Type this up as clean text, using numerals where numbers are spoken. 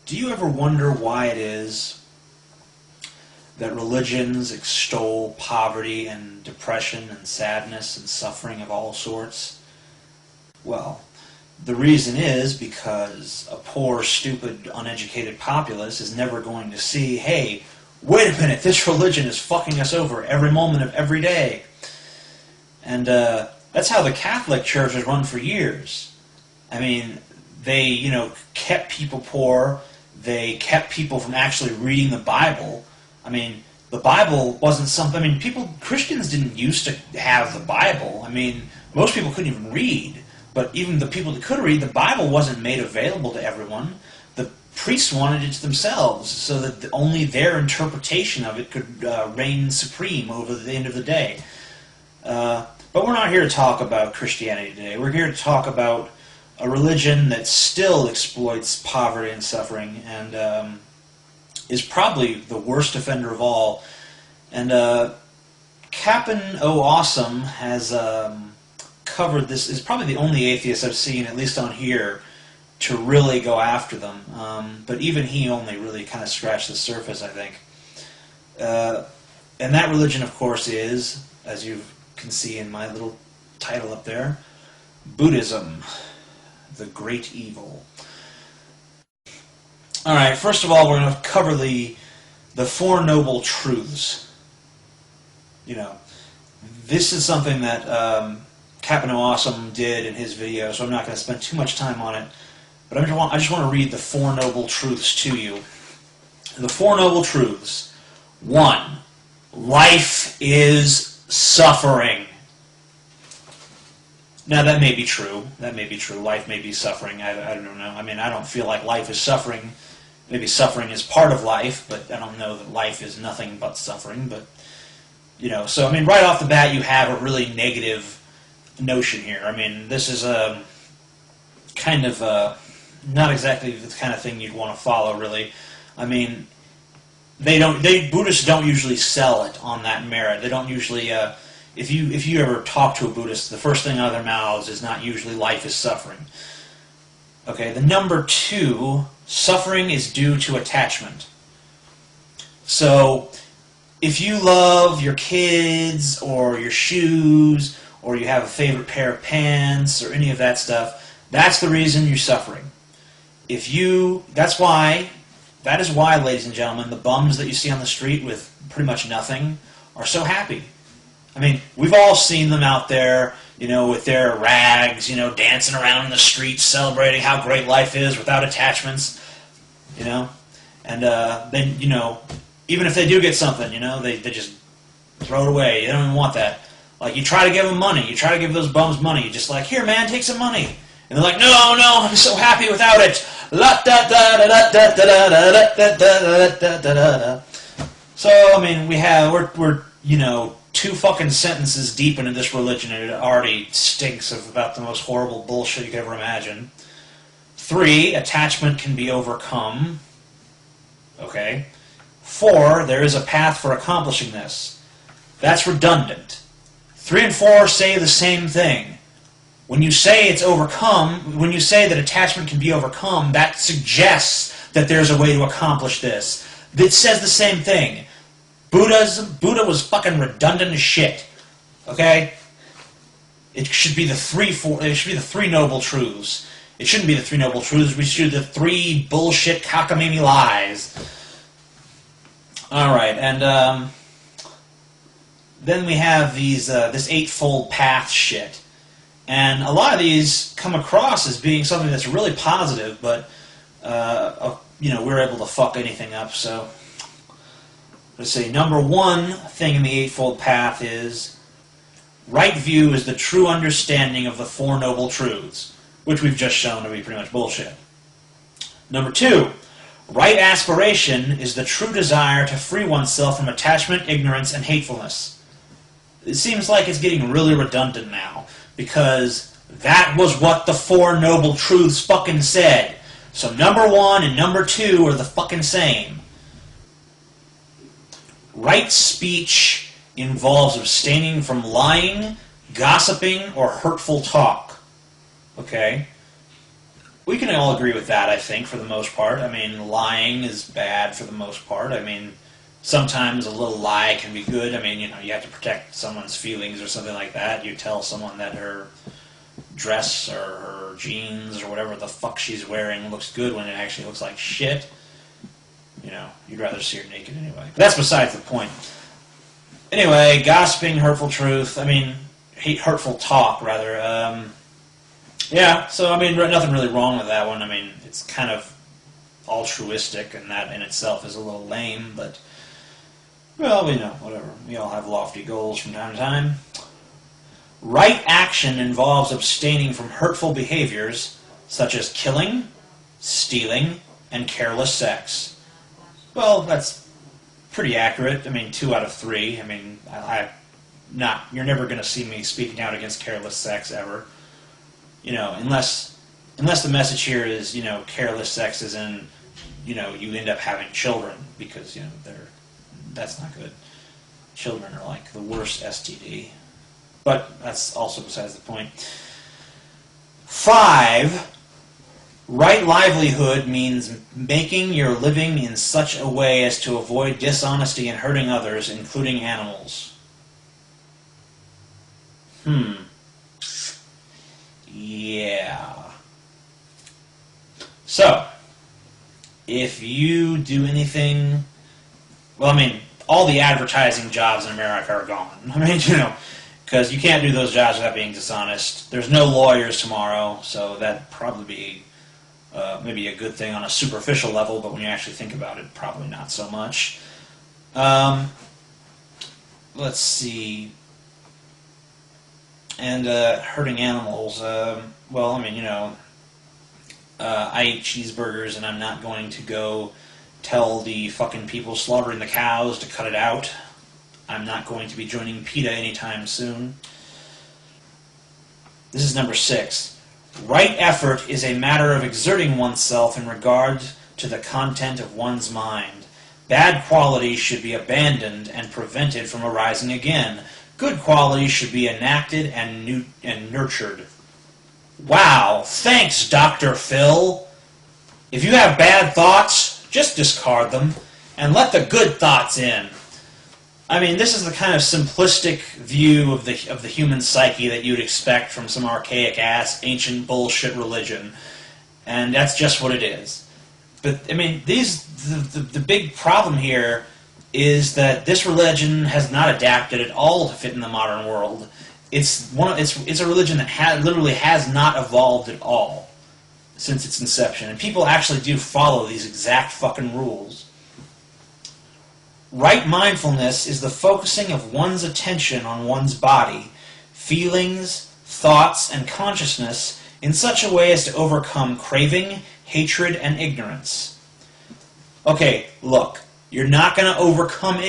Do you ever wonder why it is that religions extol poverty and depression and sadness and suffering of all sorts? Well, the reason is because a poor, stupid, uneducated populace is never going to see, hey, wait a minute, this religion is fucking us over every moment of every day. And that's how the Catholic Church has run for years. I mean, they, kept people poor. They kept people from actually reading the Bible. I mean, the Bible wasn't something... Christians didn't used to have the Bible. I mean, most people couldn't even read. But even the people that could read, the Bible wasn't made available to everyone. The priests wanted it to themselves, so that only their interpretation of it could reign supreme over the end of the day. But we're not here to talk about Christianity today. We're here to talk about a religion that still exploits poverty and suffering and is probably the worst offender of all. And Captain O Awesome has covered this, is probably the only atheist I've seen, at least on here, to really go after them. But even he only really kind of scratched the surface, I think. And that religion, of course, is, as you can see in my little title up there, Buddhism, the great evil. Alright, first of all, we're going to cover the Four Noble Truths. This is something that Captain Awesome did in his video, so I'm not going to spend too much time on it. But I just want to read the Four Noble Truths to you. The Four Noble Truths. 1. Life is suffering. Now, that may be true. That may be true. Life may be suffering. I don't know. I mean, I don't feel like life is suffering. Maybe suffering is part of life, but I don't know that life is nothing but suffering. But, so, I mean, right off the bat, you have a really negative notion here. I mean, this is a kind of not exactly the kind of thing you'd want to follow, really. I mean, Buddhists don't usually sell it on that merit. They don't usually, if you ever talk to a Buddhist, the first thing out of their mouths is not usually life is suffering. Okay, the number 2, suffering is due to attachment. So, if you love your kids, or your shoes, or you have a favorite pair of pants, or any of that stuff, that's the reason you're suffering. That is why, ladies and gentlemen, the bums that you see on the street with pretty much nothing are so happy. I mean, we've all seen them out there, with their rags, dancing around in the streets, celebrating how great life is without attachments, And then, even if they do get something, they just throw it away. They don't even want that. Like, you try to give them money. You try to give those bums money. You're just like, here, man, take some money. And they're like, no, I'm so happy without it. So, I mean, we're 2 fucking sentences deep into this religion, and it already stinks of about the most horrible bullshit you could ever imagine. 3, attachment can be overcome. Okay. 4, there is a path for accomplishing this. That's redundant. 3 and 4 say the same thing. When you say it's overcome, when you say that attachment can be overcome, that suggests that there's a way to accomplish this. It says the same thing. Buddha was fucking redundant as shit. Okay? It should be the 3 noble truths. It shouldn't be the 3 noble truths. We should do the 3 bullshit cockamamie lies. Alright, and then we have this 8-fold path shit. And a lot of these come across as being something that's really positive, but, we're able to fuck anything up, so... Let's see, number 1 thing in the Eightfold Path is, right view is the true understanding of the Four Noble Truths, which we've just shown to be pretty much bullshit. Number 2, right aspiration is the true desire to free oneself from attachment, ignorance, and hatefulness. It seems like it's getting really redundant now, because that was what the Four Noble Truths fucking said. So number 1 and number 2 are the fucking same. Right speech involves abstaining from lying, gossiping, or hurtful talk. Okay? we can all agree with that, I think, for the most part. I mean, lying is bad for the most part. I mean, sometimes a little lie can be good. I mean, you have to protect someone's feelings or something like that. You tell someone that her dress or her jeans or whatever the fuck she's wearing looks good when it actually looks like shit. You'd rather see her naked anyway. But that's besides the point. Anyway, gossiping, hurtful hurtful talk, rather. Yeah, so, I mean, nothing really wrong with that one. I mean, it's kind of altruistic, and that in itself is a little lame, but, well, whatever. We all have lofty goals from time to time. Right action involves abstaining from hurtful behaviors, such as killing, stealing, and careless sex. Well, that's pretty accurate. I mean, 2 out of 3. I mean, you're never going to see me speaking out against careless sex ever. Unless the message here is, careless sex is in, you end up having children, because, that's not good. Children are like the worst STD. But that's also besides the point. 5, right livelihood means making your living in such a way as to avoid dishonesty and hurting others, including animals. Yeah. So, if you do anything... Well, I mean, all the advertising jobs in America are gone. I mean, because you can't do those jobs without being dishonest. There's no lawyers tomorrow, so that'd probably be maybe a good thing on a superficial level, but when you actually think about it, probably not so much. Let's see. And hurting animals. Well, I mean, I eat cheeseburgers, and I'm not going to go tell the fucking people slaughtering the cows to cut it out. I'm not going to be joining PETA anytime soon. This is number 6. Right effort is a matter of exerting oneself in regard to the content of one's mind. Bad qualities should be abandoned and prevented from arising again. Good qualities should be enacted and nurtured. Wow, thanks, Dr. Phil. If you have bad thoughts, just discard them and let the good thoughts in. I mean, this is the kind of simplistic view of the human psyche that you'd expect from some archaic-ass, ancient bullshit religion. And that's just what it is. But, I mean, the big problem here is that this religion has not adapted at all to fit in the modern world. It's a religion that literally has not evolved at all since its inception. And people actually do follow these exact fucking rules. Right mindfulness is the focusing of one's attention on one's body, feelings, thoughts, and consciousness in such a way as to overcome craving, hatred, and ignorance. Okay, look, you're not going to overcome